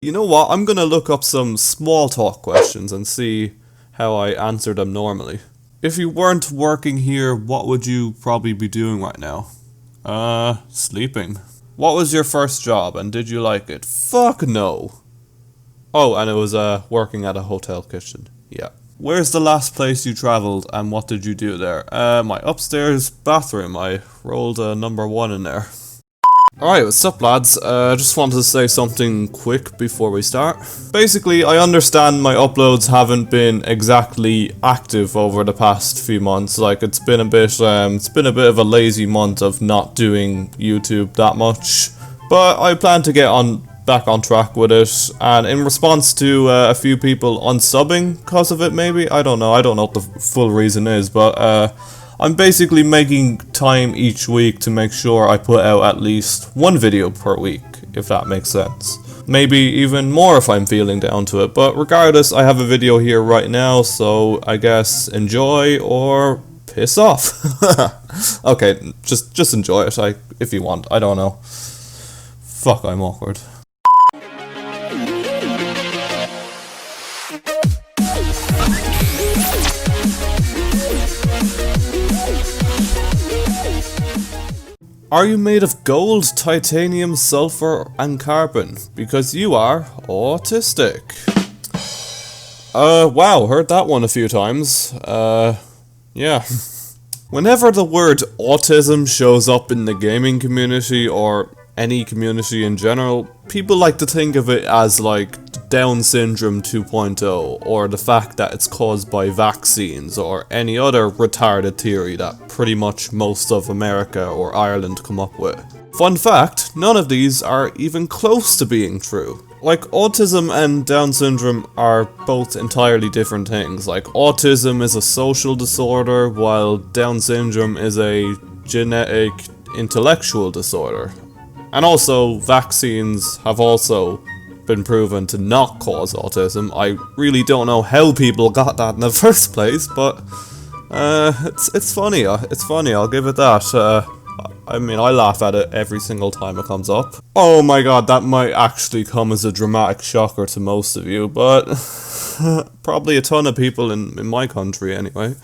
You know what? I'm gonna look up some small talk questions and see how I answer them normally. If you weren't working here, what would you probably be doing right now? Sleeping. What was your first job and did you like it? Fuck no. Oh, and it was working at a hotel kitchen. Yeah. Where's the last place you travelled and what did you do there? My upstairs bathroom. I rolled a number 1 in there. Alright, what's up lads? Just wanted to say something quick before we start. Basically, I understand my uploads haven't been exactly active over the past few months. Like, it's been a bit of a lazy month of not doing YouTube that much. But I plan to get back on track with it, and in response to a few people unsubbing because of it maybe, I don't know what the full reason is, but I'm basically making time each week to make sure I put out at least one video per week, if that makes sense. Maybe even more if I'm feeling down to it, but regardless, I have a video here right now, so I guess enjoy or piss off. Okay, just enjoy it, if you want, I don't know. Fuck, I'm awkward. Are you made of gold, titanium, sulfur, and carbon? Because you are autistic. Wow, heard that one a few times. Yeah. Whenever the word autism shows up in the gaming community, or any community in general, people like to think of it as like Down syndrome 2.0, or the fact that it's caused by vaccines, or any other retarded theory that pretty much most of America or Ireland come up with. Fun fact, none of these are even close to being true. Like, autism and Down syndrome are both entirely different things. Like, autism is a social disorder, while Down syndrome is a genetic intellectual disorder. And also, vaccines have also been proven to not cause autism. I really don't know how people got that in the first place, but it's funny. It's funny, I'll give it that. I mean, I laugh at it every single time it comes up. Oh my god, that might actually come as a dramatic shocker to most of you, but probably a ton of people in my country anyway.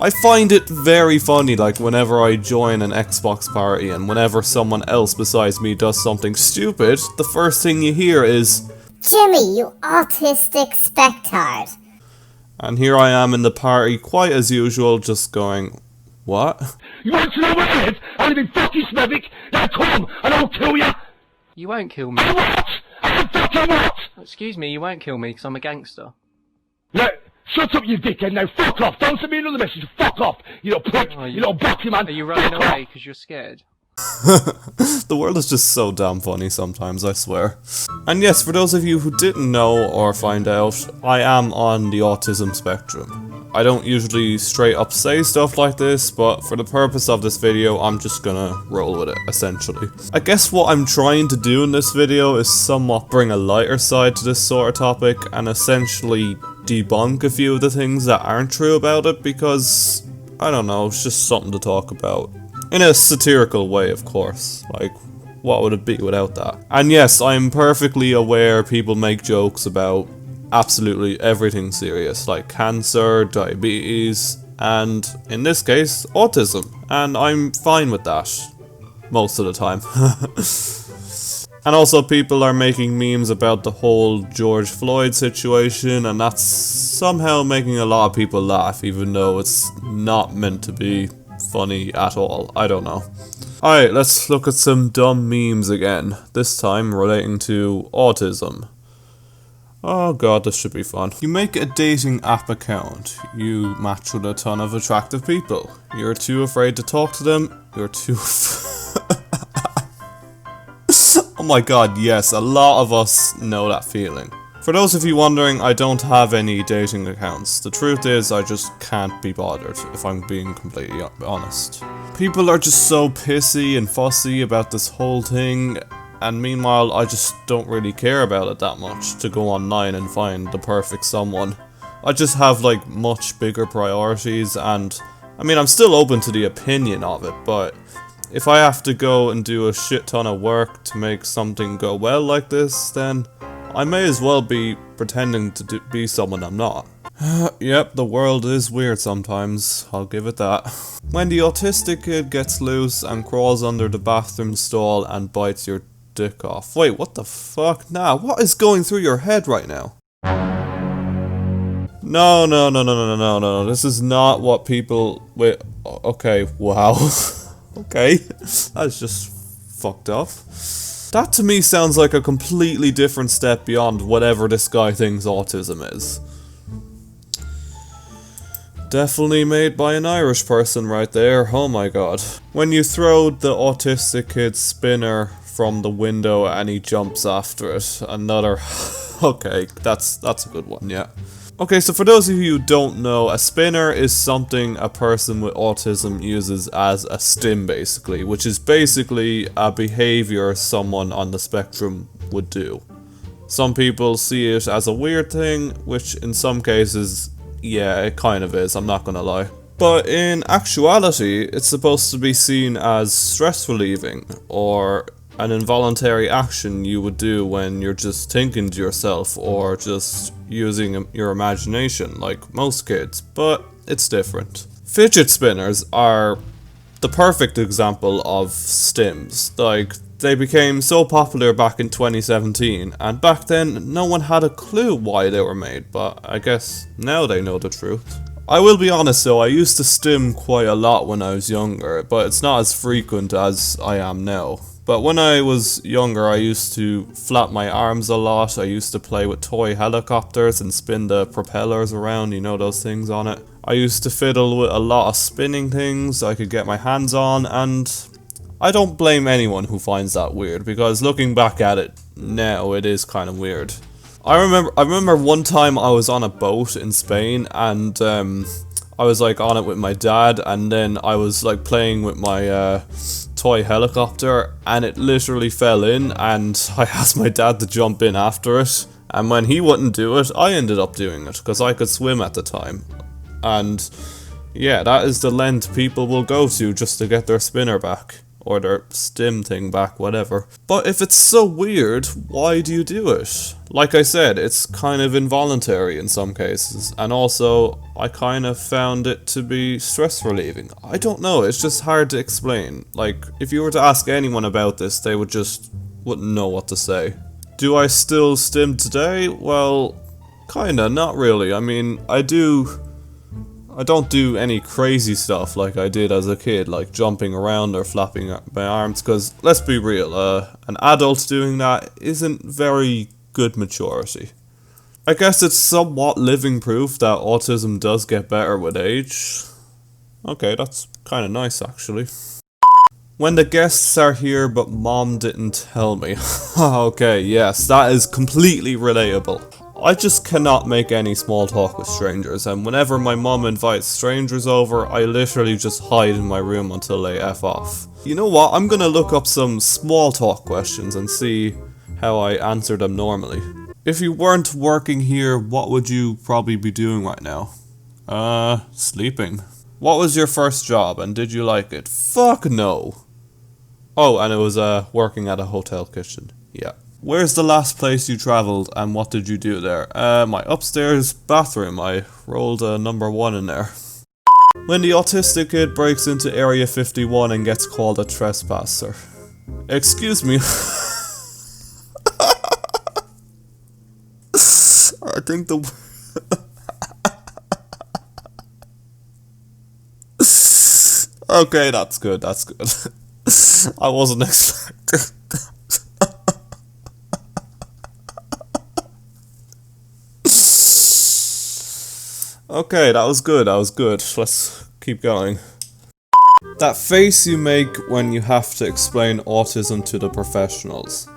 I find it very funny, like, whenever I join an Xbox party and whenever someone else besides me does something stupid, the first thing you hear is, "Jimmy, you autistic spectard." And here I am in the party, quite as usual, just going, what? You want to know what it is? I'm gonna be fucking Smedic. Now come, and I'll kill you. You won't kill me. What? I fucking what? Excuse me, you won't kill me because I'm a gangster. No, shut up, you dickhead. Now fuck off. Don't send me another message. Fuck off, you little prick. You little boxy man. Are you running away because you're scared? The world is just so damn funny sometimes, I swear. And yes, for those of you who didn't know or find out, I am on the autism spectrum. I don't usually straight up say stuff like this, but for the purpose of this video, I'm just gonna roll with it, essentially. I guess what I'm trying to do in this video is somewhat bring a lighter side to this sort of topic, and essentially debunk a few of the things that aren't true about it, because, I don't know, it's just something to talk about. In a satirical way, of course. Like, what would it be without that? And yes, I'm perfectly aware people make jokes about absolutely everything serious, like cancer, diabetes, and, in this case, autism. And I'm fine with that. Most of the time. And also, people are making memes about the whole George Floyd situation, and that's somehow making a lot of people laugh, even though it's not meant to be funny at all. I don't know. Alright, let's look at some dumb memes again, this time relating to autism. Oh god, this should be fun. You make a dating app account. You match with a ton of attractive people. You're too afraid to talk to them. You're too Oh my god, yes, a lot of us know that feeling. For those of you wondering, I don't have any dating accounts. The truth is, I just can't be bothered, if I'm being completely honest. People are just so pissy and fussy about this whole thing, and meanwhile, I just don't really care about it that much to go online and find the perfect someone. I just have, like, much bigger priorities, and, I mean, I'm still open to the opinion of it, but if I have to go and do a shit ton of work to make something go well like this, then I may as well be pretending to be someone I'm not. Yep, the world is weird sometimes, I'll give it that. When the autistic kid gets loose and crawls under the bathroom stall and bites your dick off. Wait, what the fuck? Nah, what is going through your head right now? No, this is not what people... Wait, okay, wow. Okay, that's just fucked up. That to me sounds like a completely different step beyond whatever this guy thinks autism is. Definitely made by an Irish person right there, oh my god. When you throw the autistic kid's spinner from the window and he jumps after it, another... Okay, that's a good one, yeah. Okay, so for those of you who don't know, a spinner is something a person with autism uses as a stim, basically, which is basically a behavior someone on the spectrum would do. Some people see it as a weird thing, which in some cases, yeah, it kind of is, I'm not gonna lie. But in actuality, it's supposed to be seen as stress relieving, or an involuntary action you would do when you're just thinking to yourself or just using your imagination like most kids, but it's different. Fidget spinners are the perfect example of stims. Like, they became so popular back in 2017, and back then no one had a clue why they were made, but I guess now they know the truth. I will be honest though, I used to stim quite a lot when I was younger, but it's not as frequent as I am now. But when I was younger, I used to flap my arms a lot. I used to play with toy helicopters and spin the propellers around, you know, those things on it. I used to fiddle with a lot of spinning things I could get my hands on, and I don't blame anyone who finds that weird, because looking back at it now, it is kind of weird. I remember one time I was on a boat in Spain, and I was like on it with my dad, and then I was like playing with my toy helicopter, and it literally fell in, and I asked my dad to jump in after it, and when he wouldn't do it, I ended up doing it, because I could swim at the time. And yeah, that is the length people will go to just to get their spinner back, or their stim thing back, whatever. But if it's so weird, why do you do it? Like I said, it's kind of involuntary in some cases, and also I kind of found it to be stress relieving. I don't know, it's just hard to explain. Like, if you were to ask anyone about this, they wouldn't know what to say. Do I still stim today? Well, kinda, not really. I mean, I don't do any crazy stuff like I did as a kid, like jumping around or flapping my arms, because let's be real, an adult doing that isn't very good maturity. I guess it's somewhat living proof that autism does get better with age. Okay, that's kind of nice actually. When the guests are here but mom didn't tell me. Okay, yes, that is completely relatable. I just cannot make any small talk with strangers, and whenever my mom invites strangers over, I literally just hide in my room until they F off. You know what, I'm gonna look up some small talk questions and see how I answer them normally. If you weren't working here, what would you probably be doing right now? Sleeping. What was your first job, and did you like it? Fuck no! Oh, and it was working at a hotel kitchen. Yeah. Where's the last place you travelled, and what did you do there? My upstairs bathroom. I rolled a number 1 in there. When the autistic kid breaks into Area 51 and gets called a trespasser. Excuse me. I think the... Okay, that's good, that's good. I wasn't expecting... Okay, that was good, Let's keep going. That face you make when you have to explain autism to the professionals.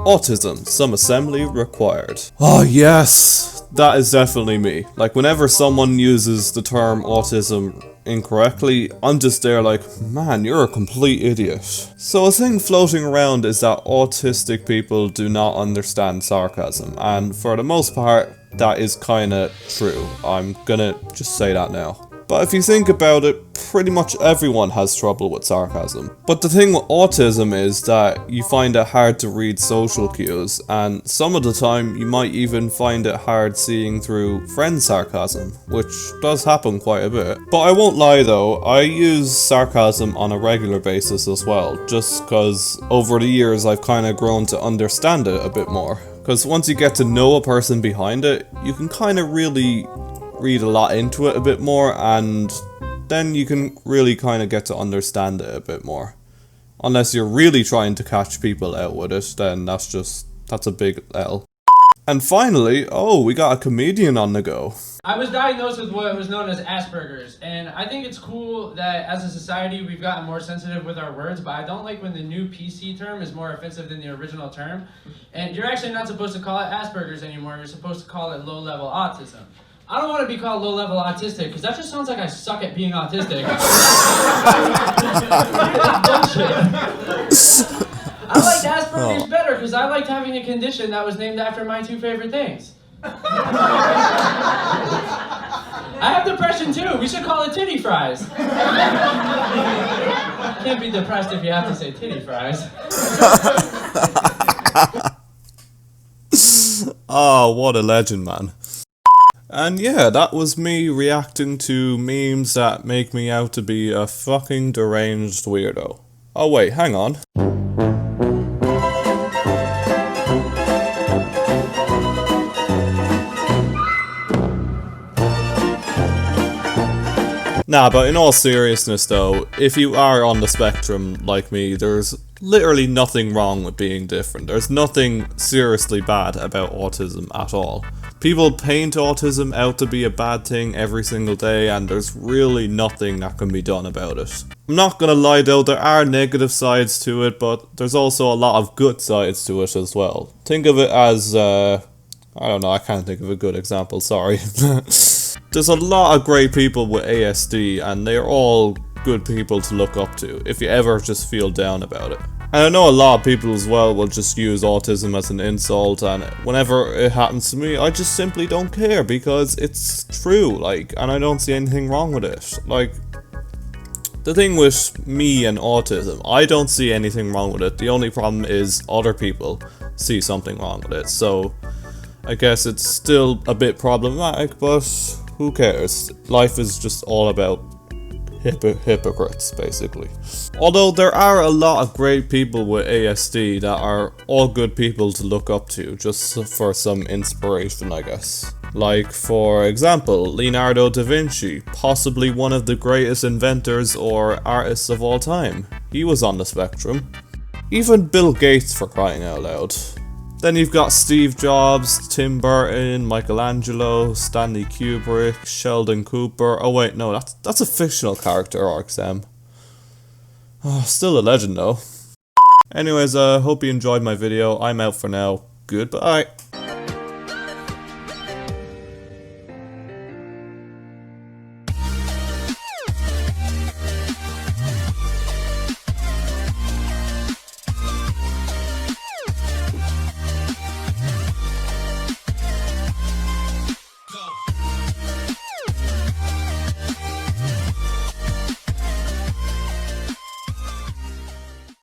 Autism, some assembly required. Oh yes, that is definitely me. Like, whenever someone uses the term autism incorrectly, I'm just there like, man, you're a complete idiot. So a thing floating around is that autistic people do not understand sarcasm, and for the most part, that is kinda true. I'm gonna just say that now. But if you think about it, pretty much everyone has trouble with sarcasm. But the thing with autism is that you find it hard to read social cues, and some of the time you might even find it hard seeing through friends' sarcasm, which does happen quite a bit. But I won't lie though, I use sarcasm on a regular basis as well, just because over the years I've kind of grown to understand it a bit more. Because once you get to know a person behind it, you can kind of really read a lot into it a bit more, and then you can really kind of get to understand it a bit more. Unless you're really trying to catch people out with it, then that's a big L. And finally, oh, we got a comedian on the go. I was diagnosed with what was known as Aspergers, and I think it's cool that as a society we've gotten more sensitive with our words, but I don't like when the new PC term is more offensive than the original term. And you're actually not supposed to call it Aspergers anymore, you're supposed to call it low-level autism. I don't want to be called low-level autistic, because that just sounds like I suck at being autistic. I liked Asperger's better, because I liked having a condition that was named after my two favorite things. I have depression too, we should call it titty fries. Can't be depressed if you have to say titty fries. Oh, what a legend, man. And yeah, that was me reacting to memes that make me out to be a fucking deranged weirdo. Oh wait, hang on. Nah, but in all seriousness though, if you are on the spectrum like me, there's literally nothing wrong with being different. There's nothing seriously bad about autism at all. People paint autism out to be a bad thing every single day, and there's really nothing that can be done about it. I'm not gonna lie though, there are negative sides to it, but there's also a lot of good sides to it as well. Think of it as, I don't know, I can't think of a good example, sorry. There's a lot of great people with ASD, and they're all good people to look up to, if you ever just feel down about it. And I know a lot of people as well will just use autism as an insult, and whenever it happens to me, I just simply don't care, because it's true, like, and I don't see anything wrong with it. Like, the thing with me and autism, I don't see anything wrong with it. The only problem is other people see something wrong with it, so I guess it's still a bit problematic, but who cares? Life is just all about hypocrites, basically. Although there are a lot of great people with ASD that are all good people to look up to, just for some inspiration, I guess. Like, for example, Leonardo da Vinci, possibly one of the greatest inventors or artists of all time. He was on the spectrum. Even Bill Gates, for crying out loud. Then you've got Steve Jobs, Tim Burton, Michelangelo, Stanley Kubrick, Sheldon Cooper. Oh wait, no, that's a fictional character, RxM. Oh, still a legend though. Anyways, hope you enjoyed my video. I'm out for now. Goodbye.